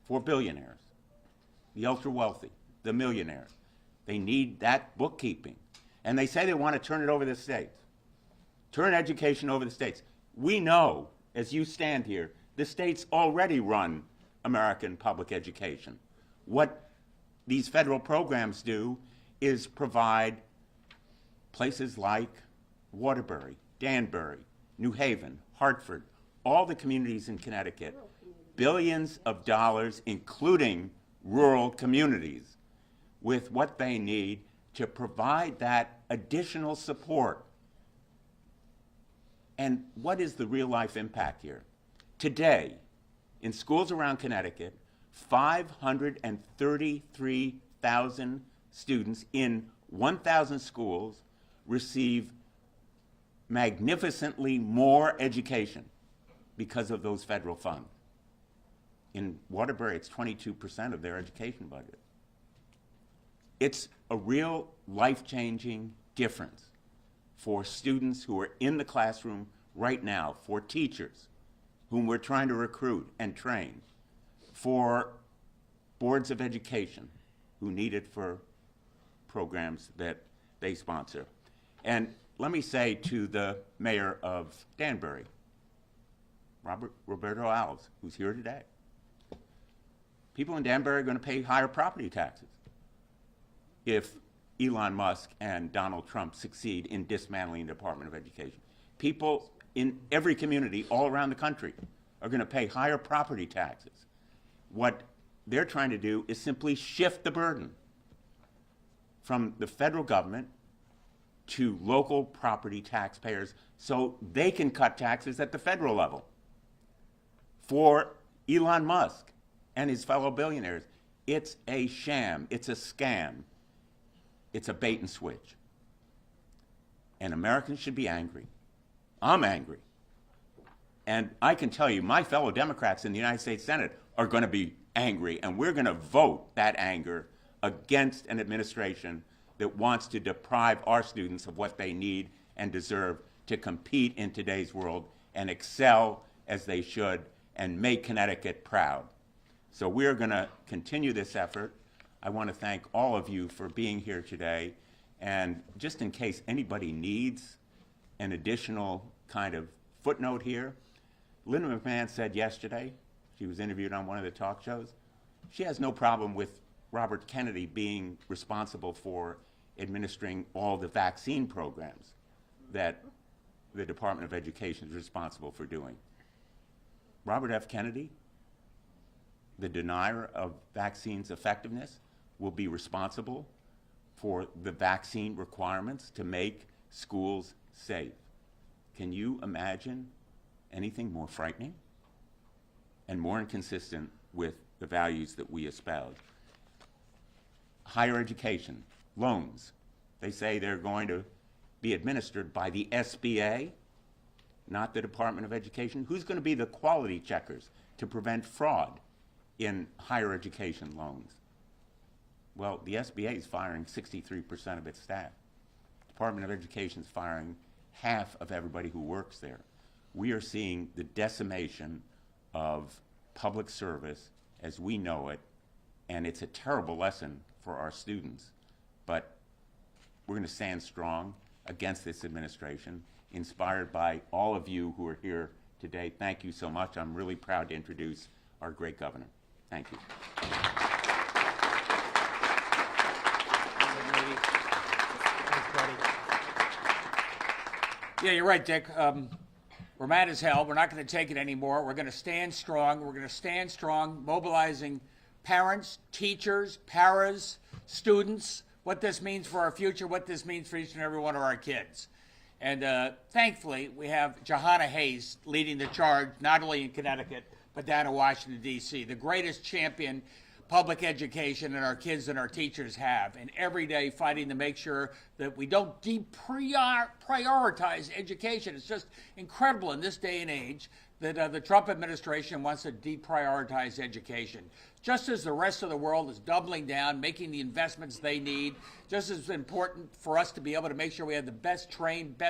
for billionaires, the ultra-wealthy, the millionaires. They need that bookkeeping. And they say they want to turn it over to the states. Turn education over to the states. We know, as you stand here, the states already run American public education. What these federal programs do is provide places like Waterbury, Danbury, New Haven, Hartford, all the communities in Connecticut, billions of dollars, including rural communities, with what they need to provide that additional support. And what is the real life impact here? Today, in schools around Connecticut, 533,000 students in 1,000 schools receive magnificently more education because of those federal funds. In Waterbury, it's 22% of their education budget. It's a real life-changing difference for students who are in the classroom right now, for teachers whom we're trying to recruit and train, for boards of education who need it for programs that they sponsor. And let me say to the mayor of Danbury, Roberto Alves, who's here today, people in Danbury are going to pay higher property taxes if Elon Musk and Donald Trump succeed in dismantling the Department of Education. People in every community all around the country are going to pay higher property taxes. What they're trying to do is simply shift the burden from the federal government to local property taxpayers so they can cut taxes at the federal level. For Elon Musk and his fellow billionaires, it's a sham, it's a scam, it's a bait and switch. And Americans should be angry. I'm angry. And I can tell you, my fellow Democrats in the United States Senate are going to be angry, and we're going to vote that anger against an administration that wants to deprive our students of what they need and deserve to compete in today's world and excel as they should and make Connecticut proud. So we're going to continue this effort. I want to thank all of you for being here today. And just in case anybody needs an additional kind of footnote here, Linda McMahon said yesterday, she was interviewed on one of the talk shows, she has no problem with Robert Kennedy being responsible for administering all the vaccine programs that the Department of Education is responsible for doing. Robert F. Kennedy, the denier of vaccines' effectiveness, will be responsible for the vaccine requirements to make schools safe. Can you imagine anything more frightening and more inconsistent with the values that we espouse? Higher education, loans. They say they're going to be administered by the SBA, not the Department of Education. Who's going to be the quality checkers to prevent fraud in higher education loans? Well, the SBA is firing 63% of its staff. Department of Education is firing half of everybody who works there. We are seeing the decimation of public service as we know it, and it's a terrible lesson for our students. But we're going to stand strong against this administration, inspired by all of you who are here today. Thank you so much. I'm really proud to introduce our great governor. Thank you. Yeah, you're right, Dick. We're mad as hell. We're not going to take it anymore. We're going to stand strong. We're going to stand strong, mobilizing parents, teachers, paras, students, what this means for our future, what this means for each and every one of our kids. And thankfully, we have Jahana Hayes leading the charge, not only in Connecticut, but down in Washington, D.C., the greatest champion public education and our kids and our teachers have, and every day fighting to make sure that we don't deprioritize education. It's just incredible in this day and age that the Trump administration wants to deprioritize education. Just as the rest of the world is doubling down, making the investments they need, just as important for us to be able to make sure we have the best trained,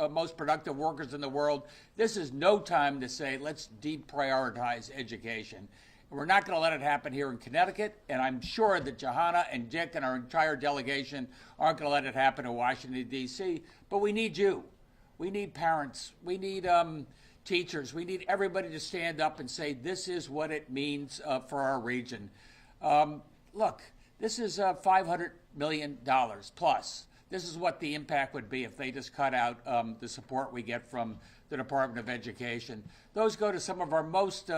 most productive workers in the world, this is no time to say, let's deprioritize education. And we're not going to let it happen here in Connecticut. And I'm sure that Johanna and Dick and our entire delegation aren't going to let it happen in Washington, D.C. But we need you. We need parents. We need teachers. We need everybody to stand up and say, this is what it means for our region. Look, this is $500 million plus. This is what the impact would be if they just cut out the support we get from the Department of Education. Those go to some of our most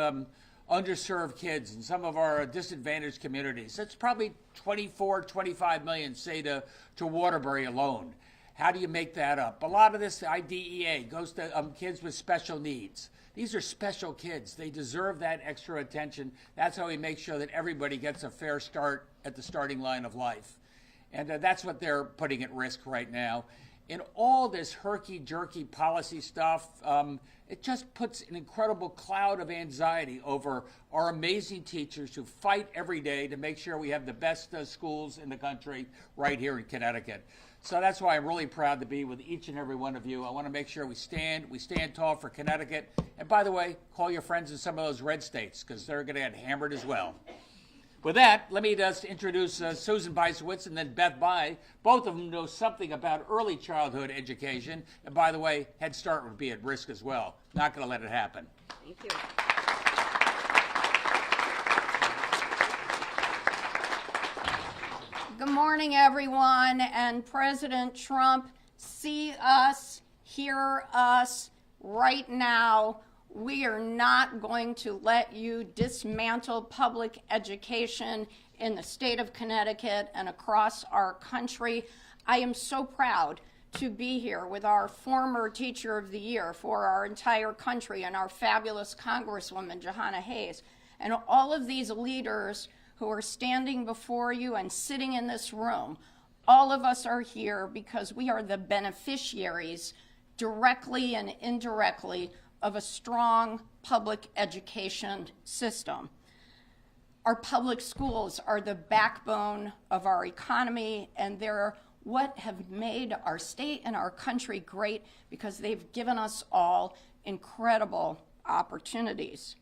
underserved kids in some of our disadvantaged communities. That's probably 24, 25 million, say, to Waterbury alone. How do you make that up? A lot of this IDEA goes to kids with special needs. These are special kids. They deserve that extra attention. That's how we make sure that everybody gets a fair start at the starting line of life. And that's what they're putting at risk right now. In all this herky-jerky policy stuff, it just puts an incredible cloud of anxiety over our amazing teachers who fight every day to make sure we have the best schools in the country right here in Connecticut. So that's why I'm really proud to be with each and every one of you. I want to make sure we stand tall for Connecticut. And by the way, call your friends in some of those red states because they're going to get hammered as well. With that, let me just introduce Susan Beisowitz and then Beth Bai. Both of them know something about early childhood education. And by the way, Head Start would be at risk as well. Not going to let it happen. Thank you. Good morning, everyone. And President Trump, see us, hear us right now. We are not going to let you dismantle public education in the state of Connecticut and across our country. I am so proud to be here with our former Teacher of the Year for our entire country and our fabulous Congresswoman, Johanna Hayes, and all of these leaders who are standing before you and sitting in this room. All of us are here because we are the beneficiaries, directly and indirectly, of a strong public education system. Our public schools are the backbone of our economy, and they're what have made our state and our country great because they've given us all incredible opportunities.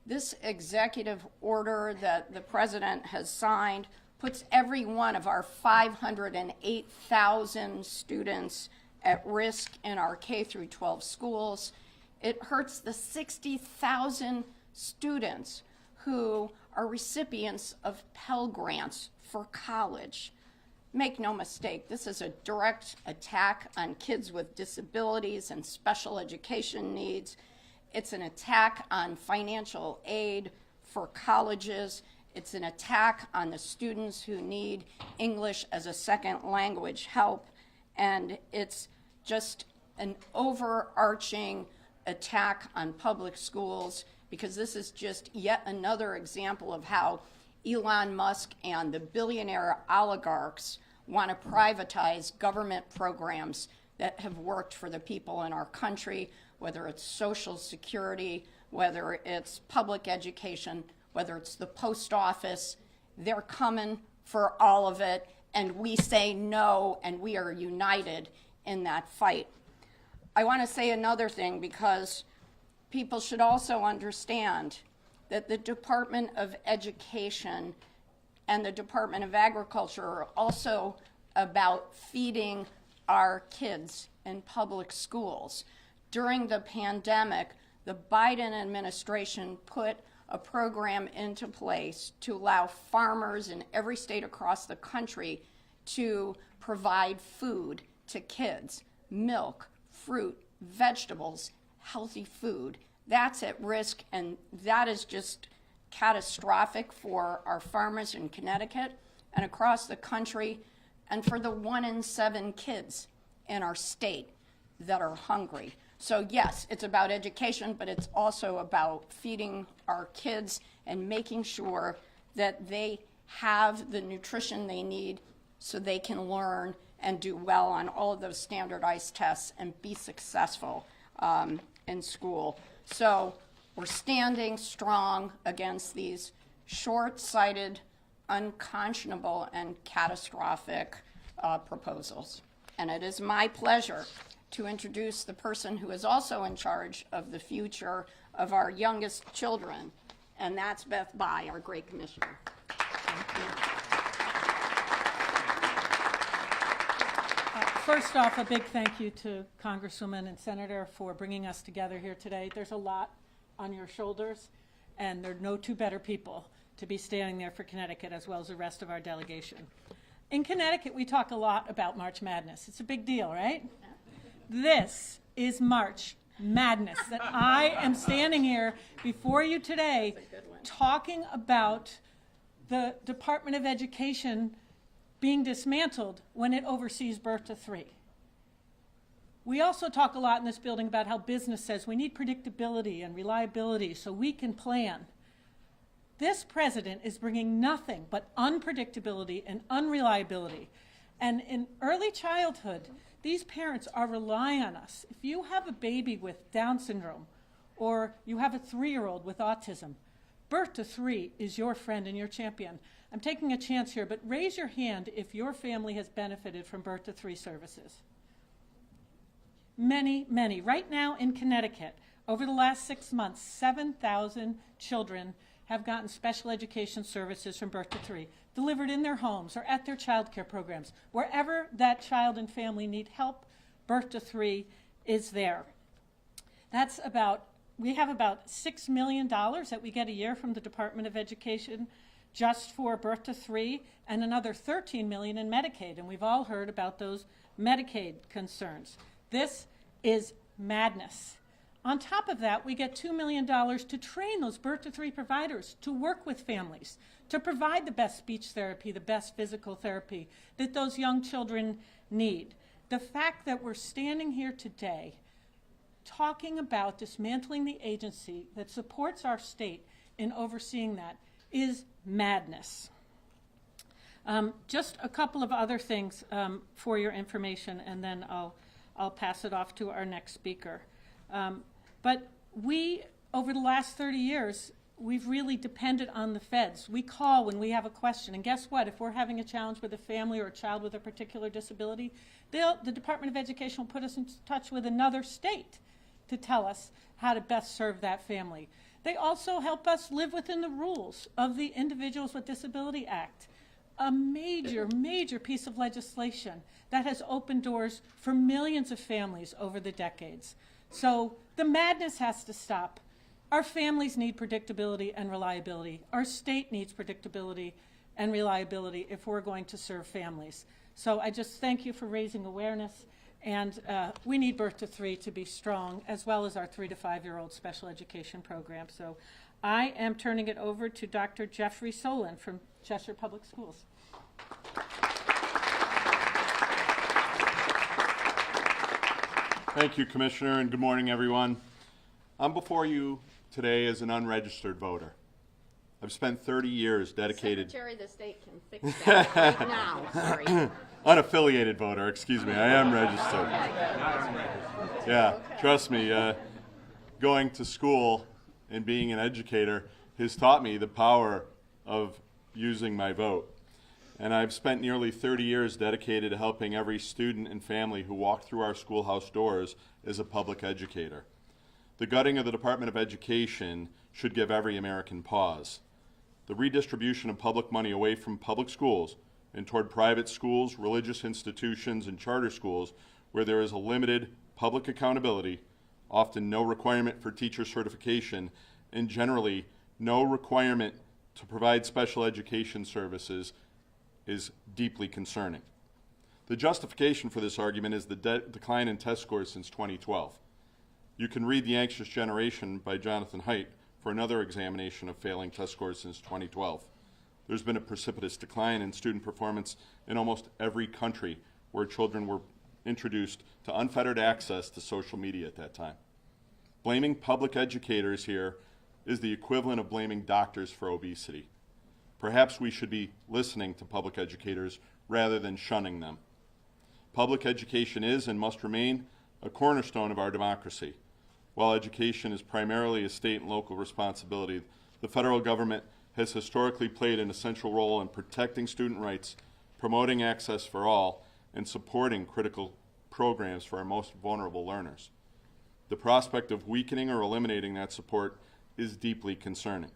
This executive order that the president has signed puts every one of our 508,000 students at risk in our K through 12 schools. It hurts the 60,000 students who are recipients of Pell Grants for college. Make no mistake, this is a direct attack on kids with disabilities and special education needs. It's an attack on financial aid for colleges. It's an attack on the students who need English as a second language help. And it's just an overarching attack on public schools because this is just yet another example of how Elon Musk and the billionaire oligarchs want to privatize government programs that have worked for the people in our country, whether it's Social Security, whether it's public education, whether it's the post office. They're coming for all of it, and we say no, and we are united in that fight. I want to say another thing because people should also understand that the Department of Education and the Department of Agriculture are also about feeding our kids in public schools. During the pandemic, the Biden administration put a program into place to allow farmers in every state across the country to provide food to kids, milk, fruit, vegetables, healthy food. That's at risk, and that is just catastrophic for our farmers in Connecticut and across the country, and for the 1 in 7 kids in our state that are hungry. So yes, it's about education, but it's also about feeding our kids and making sure that they have the nutrition they need so they can learn and do well on all of those standardized tests and be successful in school. So we're standing strong against these short-sighted, unconscionable, and catastrophic proposals. And it is my pleasure to introduce the person who is also in charge of the future of our youngest children And that's Beth Bai, our great commissioner. First off, a big thank you to Congresswoman and Senator for bringing us together here today. There's a lot on your shoulders, and there are no two better people to be standing there for Connecticut as well as the rest of our delegation. In Connecticut, we talk a lot about March Madness. It's a big deal, right? This is March Madness, that I am standing here before you today talking about the Department of Education being dismantled when it oversees birth to 3. We also talk a lot in this building about how business says we need predictability and reliability so we can plan. This president is bringing nothing but unpredictability and unreliability. And in early childhood, these parents are relying on us. If you have a baby with Down syndrome or you have a 3-year-old with autism, birth to 3 is your friend and your champion. I'm taking a chance here, but raise your hand if your family has benefited from birth to 3 services. Many, many. Right now in Connecticut, over the last 6 months, 7,000 children have gotten special education services from birth to 3, delivered in their homes or at their child care programs. Wherever that child and family need help, birth to 3 is there. We have about $6 million that we get a year from the Department of Education just for birth to 3, and another $13 million in Medicaid. And we've all heard about those Medicaid concerns. This is madness. On top of that, we get $2 million to train those birth to 3 providers to work with families, to provide the best speech therapy, the best physical therapy that those young children need. The fact that we're standing here today talking about dismantling the agency that supports our state in overseeing that is madness. Just a couple of other things for your information, and then I'll pass it off to our next speaker. But we, over the last 30 years, we've really depended on the feds. We call when we have a question, and guess what? If we're having a challenge with a family or a child with a particular disability, the Department of Education will put us in touch with another state to tell us how to best serve that family. They also help us live within the rules of the Individuals with Disability Act, a major, major piece of legislation that has opened doors for millions of families over the decades. So the madness has to stop. Our families need predictability and reliability. Our state needs predictability and reliability if we're going to serve families. So I just thank you for raising awareness. And we need birth to 3 to be strong, as well as our 3 to 5-year-old special education program. So I am turning it over to Dr. Jeffrey Solon from Cheshire Public Schools. Thank you, Commissioner, and good morning, everyone. I'm before you today as an unregistered voter. I've spent 30 years dedicated... Secretary of the State can fix that right now. Sorry. Unaffiliated voter, excuse me. I am registered. Yeah, trust me. Going to school and being an educator has taught me the power of using my vote. And I've spent nearly 30 years dedicated to helping every student and family who walk through our schoolhouse doors as a public educator. The gutting of the Department of Education should give every American pause. The redistribution of public money away from public schools and toward private schools, religious institutions, and charter schools where there is a limited public accountability, often no requirement for teacher certification, and generally no requirement to provide special education services is deeply concerning. The justification for this argument is the decline in test scores since 2012. You can read The Anxious Generation by Jonathan Haidt for another examination of failing test scores since 2012. There's been a precipitous decline in student performance in almost every country where children were introduced to unfettered access to social media at that time. Blaming public educators here is the equivalent of blaming doctors for obesity. Perhaps we should be listening to public educators rather than shunning them. Public education is and must remain a cornerstone of our democracy. While education is primarily a state and local responsibility, the federal government has historically played an essential role in protecting student rights, promoting access for all, and supporting critical programs for our most vulnerable learners. The prospect of weakening or eliminating that support is deeply concerning.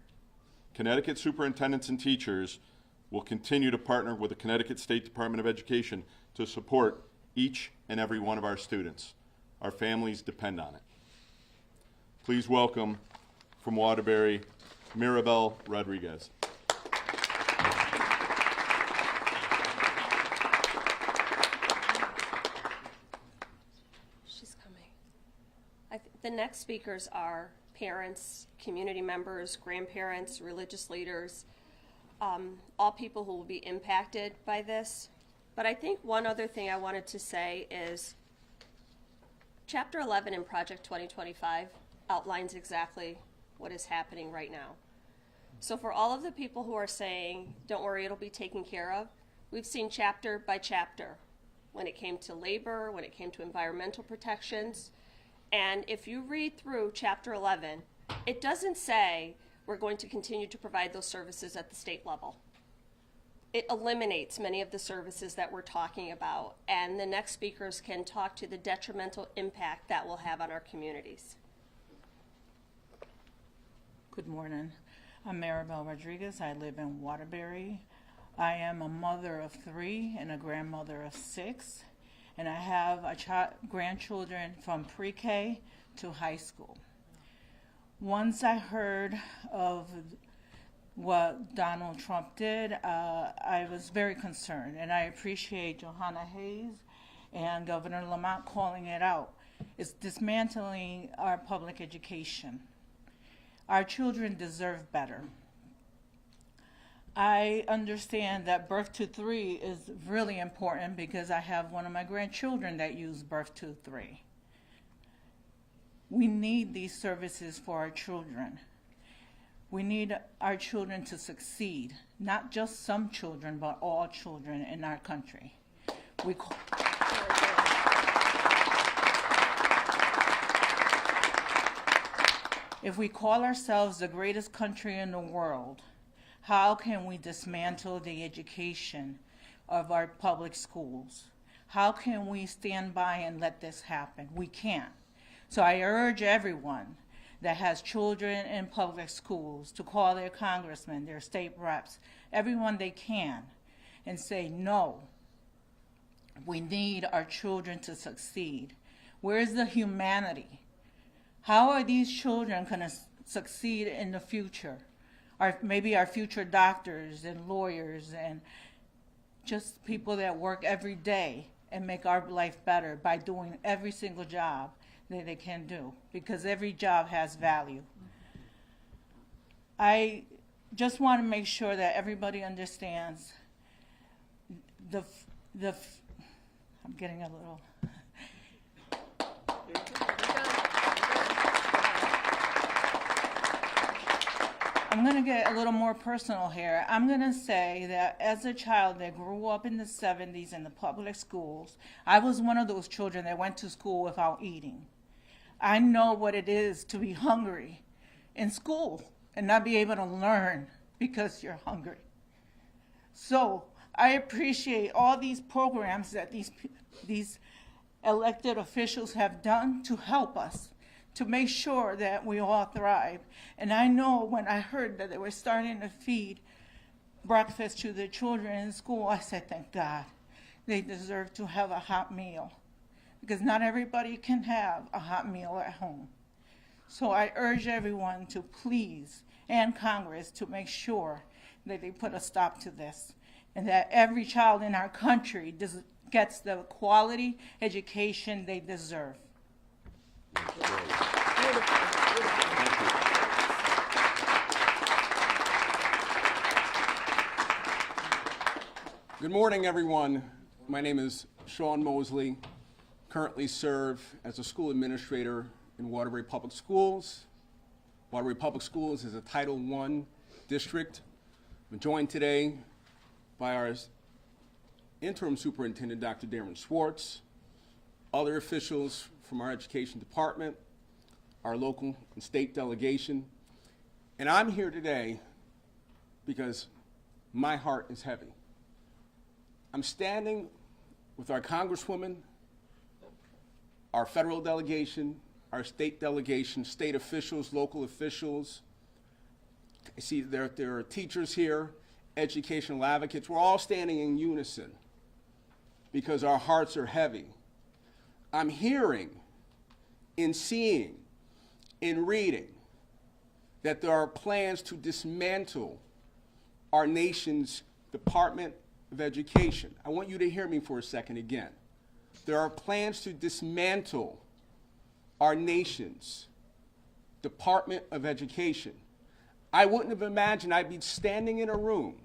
Connecticut superintendents and teachers will continue to partner with the Connecticut State Department of Education to support each and every one of our students. Our families depend on it. Please welcome from Waterbury, Mirabel Rodriguez. She's coming. The next speakers are parents, community members, grandparents, religious leaders, all people who will be impacted by this. But I think one other thing I wanted to say is Chapter 11 in Project 2025 outlines exactly what is happening right now. So for all of the people who are saying, don't worry, it'll be taken care of, we've seen chapter by chapter when it came to labor, when it came to environmental protections. And if you read through Chapter 11, it doesn't say we're going to continue to provide those services at the state level. It eliminates many of the services that we're talking about, and the next speakers can talk to the detrimental impact that will have on our communities. Good morning. I'm Maribel Rodriguez. I live in Waterbury. I am a mother of 3 and a grandmother of 6, and I have grandchildren from pre-K to high school. Once I heard of what Donald Trump did, I was very concerned, and I appreciate Johanna Hayes and Governor Lamont calling it out. It's dismantling our public education. Our children deserve better. I understand that birth to 3 is really important because I have one of my grandchildren that use birth to 3. We need these services for our children. We need our children to succeed, not just some children, but all children in our country. If we call ourselves the greatest country in the world, how can we dismantle the education of our public schools? How can we stand by and let this happen? We can't. So I urge everyone that has children in public schools to call their congressmen, their state reps, everyone they can, and say, no, we need our children to succeed. Where's the humanity? How are these children going to succeed in the future? Maybe our future doctors and lawyers and just people that work every day and make our life better by doing every single job that they can do, because every job has value. I just want to make sure that everybody understands I'm getting a little. I'm going to get a little more personal here. I'm going to say that as a child that grew up in the 70s in the public schools, I was one of those children that went to school without eating. I know what it is to be hungry in school and not be able to learn because you're hungry. So I appreciate all these programs that these elected officials have done to help us, to make sure that we all thrive. And I know when I heard that they were starting to feed breakfast to the children in school, I said, thank God, they deserve to have a hot meal, because not everybody can have a hot meal at home. So I urge everyone to please, and Congress, to make sure that they put a stop to this, and that every child in our country gets the quality education they deserve. Good morning, everyone. My name is Sean Mosley. Currently serve as a school administrator in Waterbury Public Schools. Waterbury Public Schools is a Title I district. I'm joined today by our interim superintendent, Dr. Darren Schwartz, other officials from our education department, our local and state delegation. And I'm here today because my heart is heavy. I'm standing with our Congresswoman, our federal delegation, our state delegation, state officials, local officials, I see there are teachers here, educational advocates. We're all standing in unison because our hearts are heavy. I'm hearing, in seeing, in reading, that there are plans to dismantle our nation's Department of Education. I want you to hear me for a second again. There are plans to dismantle our nation's Department of Education. I wouldn't have imagined I'd be standing in a room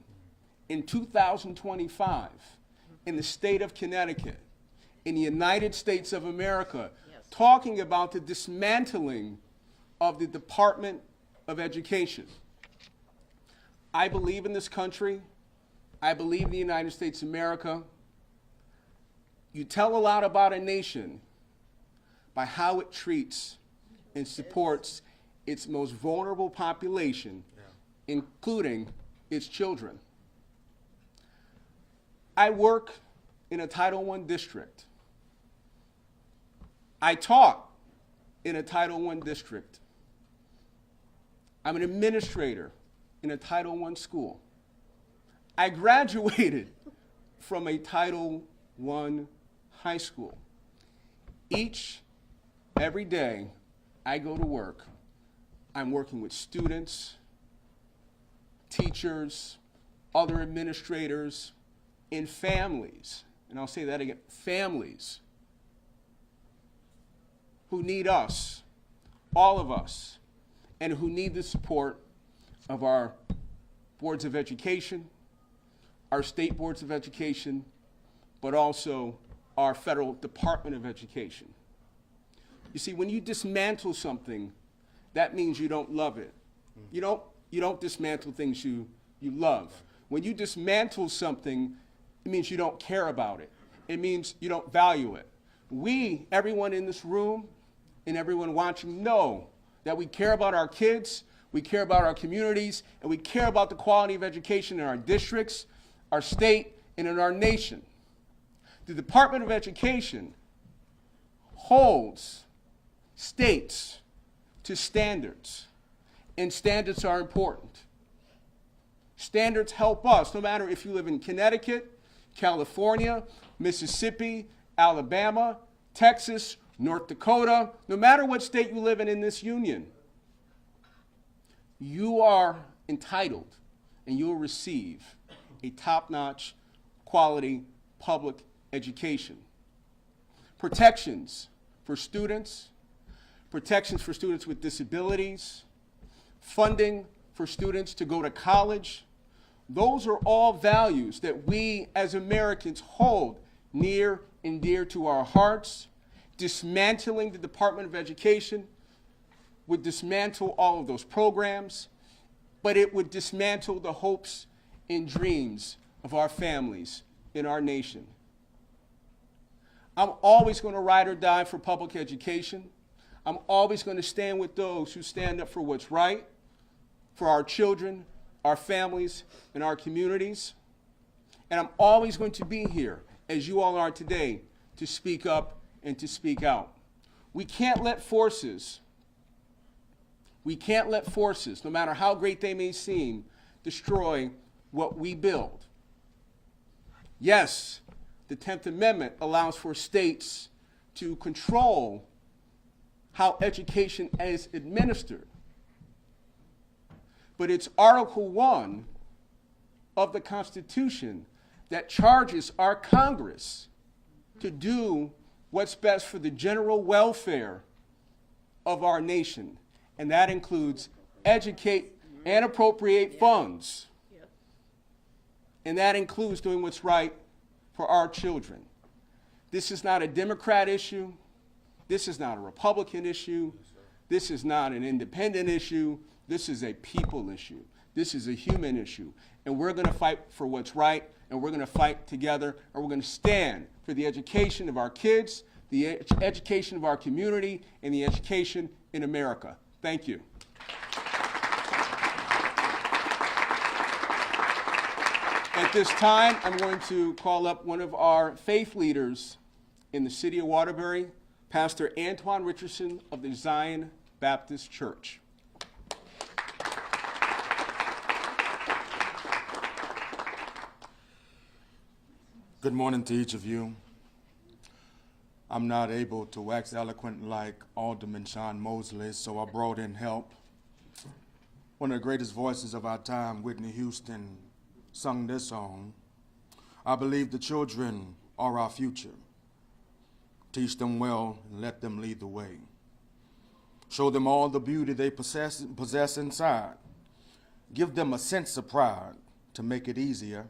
in 2025 in the state of Connecticut, in the United States of America, talking about the dismantling of the Department of Education. I believe in this country. I believe in the United States of America. You tell a lot about a nation by how it treats and supports its most vulnerable population, including its children. I work in a Title I district. I taught in a Title I district. I'm an administrator in a Title I school. I graduated from a Title I high school. Every day I go to work, I'm working with students, teachers, other administrators, and families. And I'll say that again, families who need us, all of us, and who need the support of our boards of education, our state boards of education, but also our federal Department of Education. You see, when you dismantle something, that means you don't love it. You don't dismantle things you love. When you dismantle something, it means you don't care about it. It means you don't value it. We, everyone in this room and everyone watching, know that we care about our kids, we care about our communities, and we care about the quality of education in our districts, our state, and in our nation. The Department of Education holds states to standards, and standards are important. Standards help us, no matter if you live in Connecticut, California, Mississippi, Alabama, Texas, North Dakota, no matter what state you live in this union, you are entitled and you will receive a top-notch quality public education. Protections for students with disabilities, funding for students to go to college. Those are all values that we as Americans hold near and dear to our hearts. Dismantling the Department of Education would dismantle all of those programs, but it would dismantle the hopes and dreams of our families in our nation. I'm always going to ride or die for public education. I'm always going to stand with those who stand up for what's right, for our children, our families, and our communities. And I'm always going to be here, as you all are today, to speak up and to speak out. We can't let forces, no matter how great they may seem, destroy what we build. Yes, the 10th Amendment allows for states to control how education is administered. But it's Article 1 of the Constitution that charges our Congress to do what's best for the general welfare of our nation. And that includes educate and appropriate funds. And that includes doing what's right for our children. This is not a Democrat issue. This is not a Republican issue. This is not an independent issue. This is a people issue. This is a human issue. And we're going to fight for what's right, and we're going to fight together, and we're going to stand for the education of our kids, the education of our community, and the education in America. Thank you. At this time, I'm going to call up one of our faith leaders in the city of Waterbury, Pastor Antoine Richardson of the Zion Baptist Church. Good morning to each of you. I'm not able to wax eloquent like Alderman Sean Mosley, so I brought in help. One of the greatest voices of our time, Whitney Houston, sung this song. I believe the children are our future. Teach them well and let them lead the way. Show them all the beauty they possess inside. Give them a sense of pride to make it easier.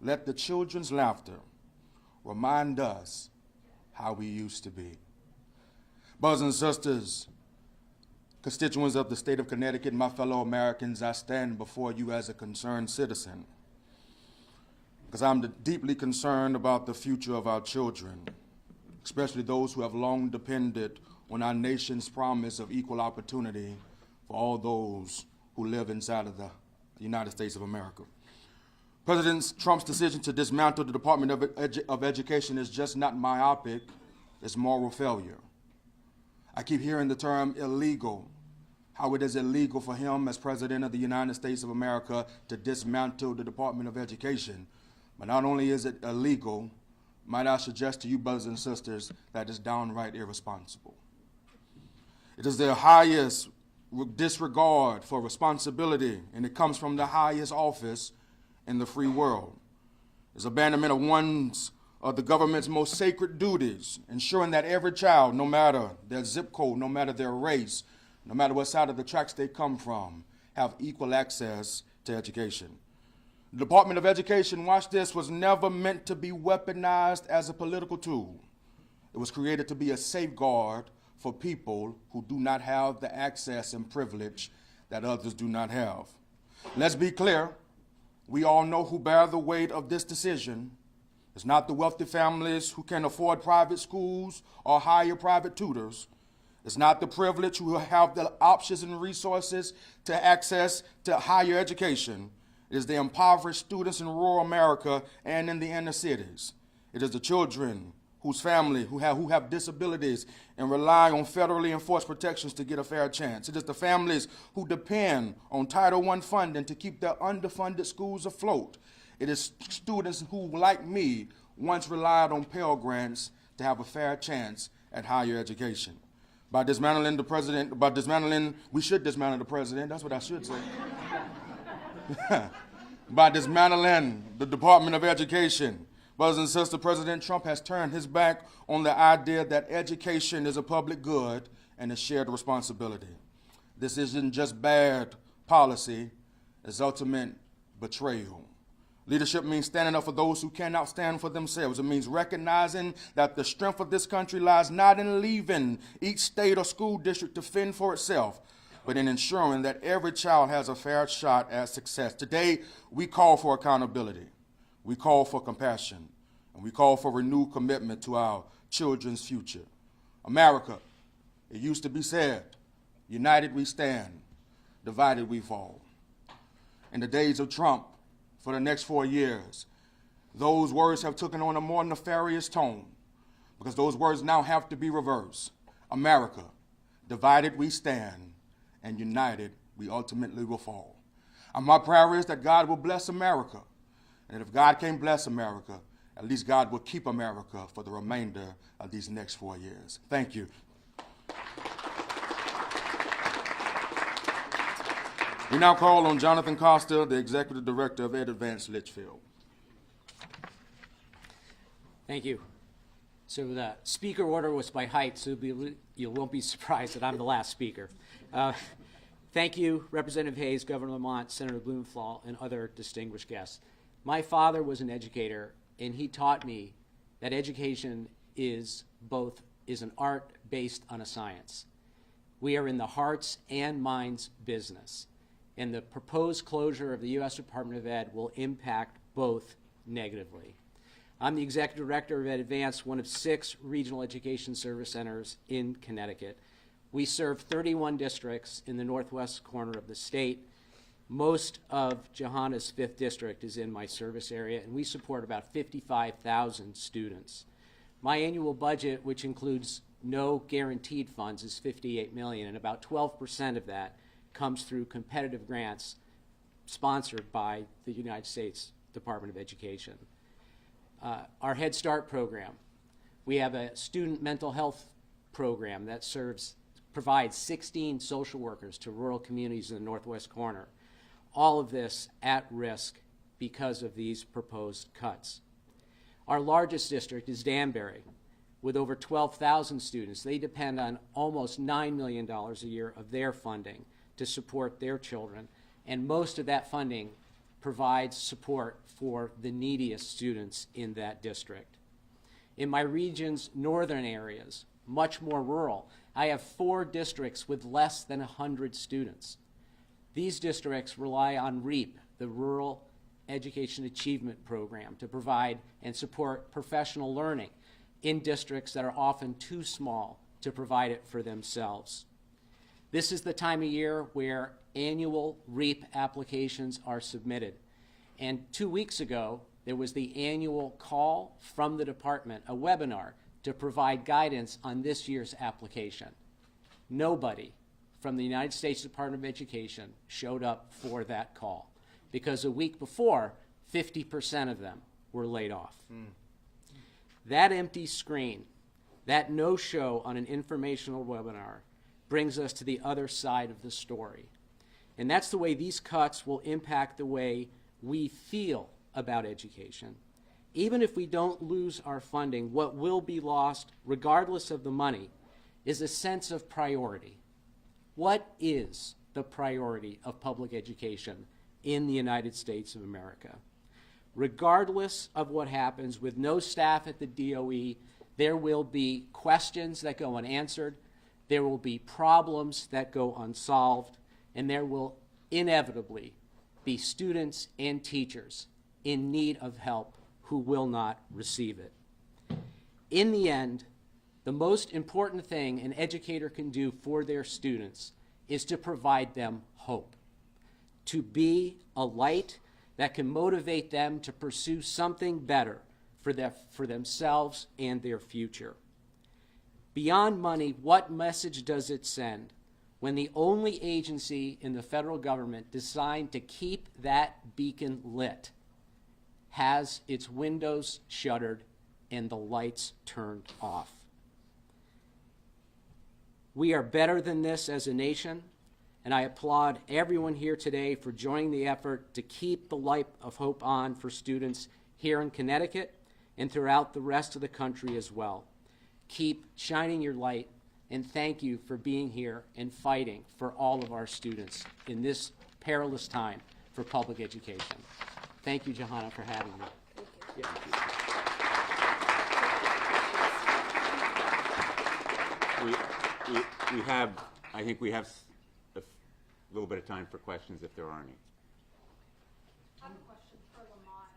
Let the children's laughter remind us how we used to be. Brothers and sisters, constituents of the state of Connecticut, my fellow Americans, I stand before you as a concerned citizen because I'm deeply concerned about the future of our children, especially those who have long depended on our nation's promise of equal opportunity for all those who live inside of the United States of America. President Trump's decision to dismantle the Department of Education is just not myopic, it's moral failure. I keep hearing the term illegal, how it is illegal for him as President of the United States of America to dismantle the Department of Education. But not only is it illegal, might I suggest to you, brothers and sisters, that it's downright irresponsible. It is the highest disregard for responsibility, and it comes from the highest office in the free world. It's abandonment of the government's most sacred duties, ensuring that every child, no matter their zip code, no matter their race, no matter what side of the tracks they come from, have equal access to education. The Department of Education, watch this, was never meant to be weaponized as a political tool. It was created to be a safeguard for people who do not have the access and privilege that others do not have. Let's be clear. We all know who bear the weight of this decision. It's not the wealthy families who can afford private schools or hire private tutors. It's not the privileged who have the options and resources to access to higher education. It is the impoverished students in rural America and in the inner cities. It is the children whose family who have disabilities and rely on federally enforced protections to get a fair chance. It is the families who depend on Title I funding to keep their underfunded schools afloat. It is students who, like me, once relied on Pell Grants to have a fair chance at higher education. We should dismantle the president, that's what I should say. By dismantling the Department of Education, brothers and sisters, President Trump has turned his back on the idea that education is a public good and a shared responsibility. This isn't just bad policy, it's ultimate betrayal. Leadership means standing up for those who cannot stand for themselves. It means recognizing that the strength of this country lies not in leaving each state or school district to fend for itself, but in ensuring that every child has a fair shot at success. Today, we call for accountability. We call for compassion, and we call for renewed commitment to our children's future. America, it used to be said, united we stand, divided we fall. In the days of Trump, for the next 4 years, those words have taken on a more nefarious tone because those words now have to be reversed. America, divided we stand, and united we ultimately will fall. And my prayer is that God will bless America. And if God can't bless America, at least God will keep America for the remainder of these next 4 years. Thank you. We now call on Jonathan Costa, the Executive Director of Ed Advanced Litchfield. Thank you. So the speaker order was by height, so you won't be surprised that I'm the last speaker. Thank you, Representative Hayes, Governor Lamont, Senator Blumenthal, and other distinguished guests. My father was an educator, and he taught me that education is an art based on a science. We are in the hearts and minds business, and the proposed closure of the U.S. Department of Ed will impact both negatively. I'm the Executive Director of Ed Advanced, one of 6 regional education service centers in Connecticut. We serve 31 districts in the northwest corner of the state. Most of Johanna's 5th district is in my service area, and we support about 55,000 students. My annual budget, which includes no guaranteed funds, is $58 million, and about 12% of that comes through competitive grants sponsored by the United States Department of Education. Our Head Start program. We have a student mental health program that provides 16 social workers to rural communities in the northwest corner. All of this at risk because of these proposed cuts. Our largest district is Danbury, with over 12,000 students. They depend on almost $9 million a year of their funding to support their children, and most of that funding provides support for the neediest students in that district. In my region's northern areas, much more rural, I have 4 districts with less than 100 students. These districts rely on REAP, the Rural Education Achievement Program, to provide and support professional learning in districts that are often too small to provide it for themselves. This is the time of year where annual REAP applications are submitted. And 2 weeks ago, there was the annual call from the department, a webinar, to provide guidance on this year's application. Nobody from the United States Department of Education showed up for that call because a week before, 50% of them were laid off. That empty screen, that no-show on an informational webinar, brings us to the other side of the story. And that's the way these cuts will impact the way we feel about education. Even if we don't lose our funding, what will be lost, regardless of the money, is a sense of priority. What is the priority of public education in the United States of America? Regardless of what happens, with no staff at the DOE, there will be questions that go unanswered, there will be problems that go unsolved, and there will inevitably be students and teachers in need of help who will not receive it. In the end, the most important thing an educator can do for their students is to provide them hope, to be a light that can motivate them to pursue something better for themselves and their future. Beyond money, what message does it send when the only agency in the federal government designed to keep that beacon lit has its windows shuttered and the lights turned off? We are better than this as a nation, and I applaud everyone here today for joining the effort to keep the light of hope on for students here in Connecticut and throughout the rest of the country as well. Keep shining your light, and thank you for being here and fighting for all of our students in this perilous time for public education. Thank you, Johanna, for having me. I think we have a little bit of time for questions if there are any. I have a question for Lamont.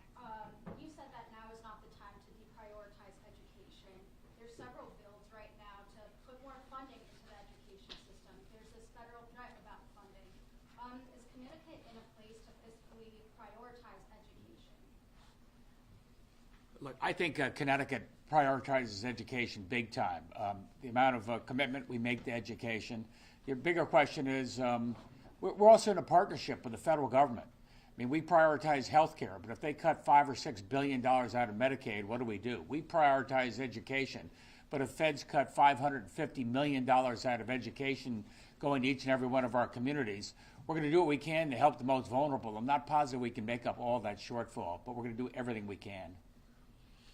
You said that now is not the time to deprioritize education. There's several bills right now to put more funding into the education system. There's this federal threat about funding. Is Connecticut in a place to fiscally prioritize education? Look, I think Connecticut prioritizes education big time. The amount of commitment we make to education. The bigger question is, we're also in a partnership with the federal government. I mean, we prioritize health care, but if they cut $5 or $6 billion out of Medicaid, what do? We prioritize education, but if feds cut $550 million out of education going to each and every one of our communities, we're going to do what we can to help the most vulnerable. I'm not positive we can make up all that shortfall, but we're going to do everything we can.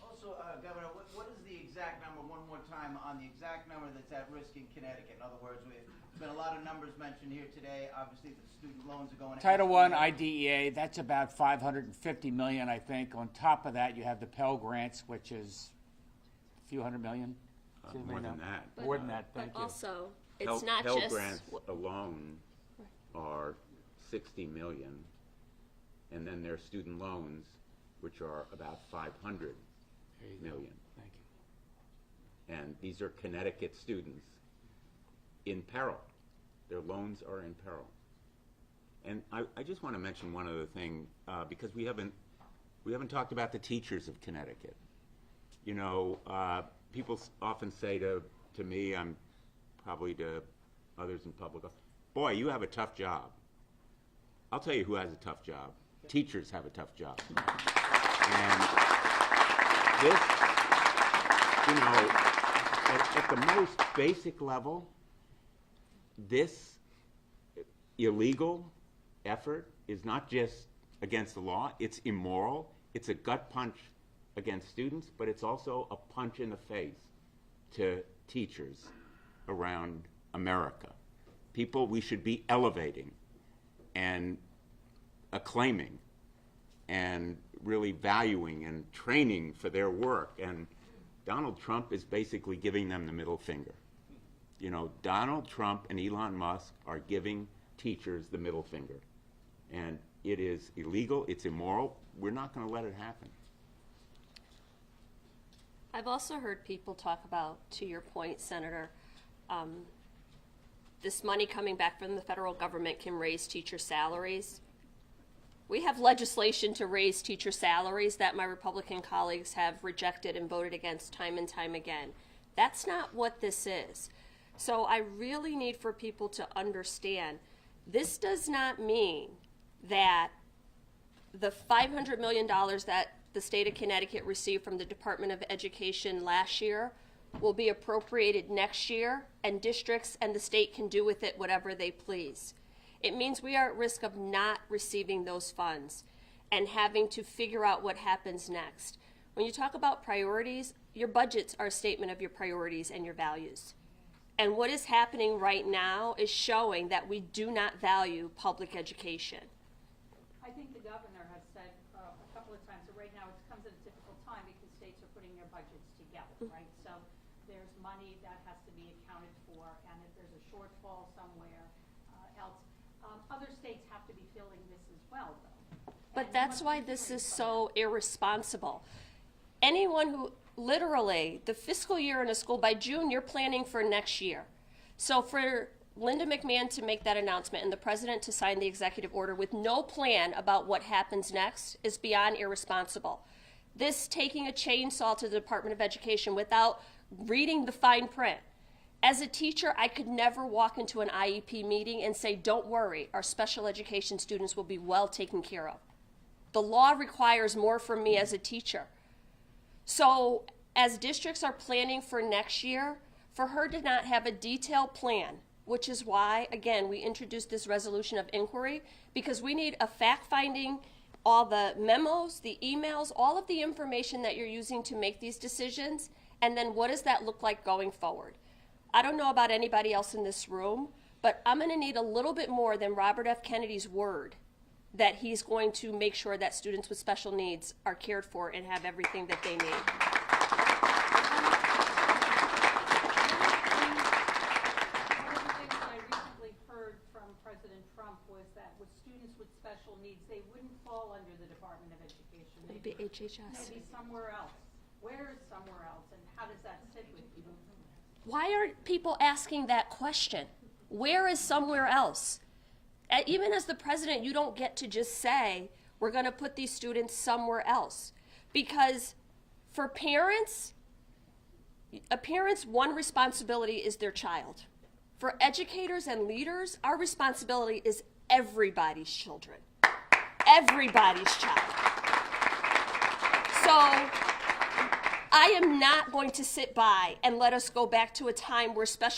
Also, Governor, what is the exact number, one more time, on the exact number that's at risk in Connecticut? In other words, there's been a lot of numbers mentioned here today. Obviously, the student loans are going. Title I, IDEA, that's about $550 million, I think. On top of that, you have the Pell Grants, which is a few hundred million. More than that. More than that, thank But you. also, it's not Pell just. grants alone are $60 million, and then there's student loans, which are about $500 million. Thank you. And these are Connecticut students in peril. Their loans are in peril. And I just want to mention one other thing, because we haven't talked about the teachers of Connecticut. You know, people often say to me, I'm probably to others in public, boy, you have a tough job. I'll tell you who has a tough job. Teachers have a tough job. And This, you know, at the most basic level, this illegal effort is not just against the law, it's immoral, it's a gut punch against students, but it's also a punch in the face to teachers around America. People we should be elevating and acclaiming and really valuing and training for their work. And Donald Trump is basically giving them the middle finger. You know, Donald Trump and Elon Musk are giving teachers the middle finger. And it is illegal, it's immoral, we're not going to let it happen. I've also heard people talk about, to your point, Senator, this money coming back from the federal government can raise teacher salaries. We have legislation to raise teacher salaries that my Republican colleagues have rejected and voted against time and time again. That's not what this is. So I really need for people to understand, this does not mean that the $500 million that the state of Connecticut received from the Department of Education last year will be appropriated next year, and districts and the state can do with it whatever they please. It means we are at risk of not receiving those funds and having to figure out what happens next. When you talk about priorities, your budgets are a statement of your priorities and your values. And what is happening right now is showing that we do not value public education. I think the governor has said a couple of times that right now it comes at a difficult time because states are putting their budgets together, right? So there's money that has to be accounted for, and if there's a shortfall somewhere else, other states have to be filling this as well, though. But that's why this is so irresponsible. Anyone who, literally, the fiscal year in a school, by June, you're planning for next year. So for Linda McMahon to make that announcement and the president to sign the executive order with no plan about what happens next is beyond irresponsible. This taking a chainsaw to the Department of Education without reading the fine print. As a teacher, I could never walk into an IEP meeting and say, don't worry, our special education students will be well taken care of. The law requires more from me as a teacher. So as districts are planning for next year, for her to not have a detailed plan, which is why, again, we introduced this resolution of inquiry, because we need a fact-finding, all the memos, the emails, all of the information that you're using to make these decisions, and then what does that look like going forward? I don't know about anybody else in this room, but I'm going to need a little bit more than Robert F. Kennedy's word that he's going to make sure that students with special needs are cared for and have everything that they need. One of the things that I recently heard from President Trump was that with students with special needs, they wouldn't fall under the Department of Education. It'd be HHS. Maybe somewhere else. Where is somewhere else, and how does that sit with you? Why are people asking that question? Where is somewhere else? Even as the president, you don't get to just say, we're going to put these students somewhere else. Because for parents, a parent's one responsibility is their child. For educators and leaders, our responsibility is everybody's children. Everybody's child. So I am not going to sit by and let us go back to a time where special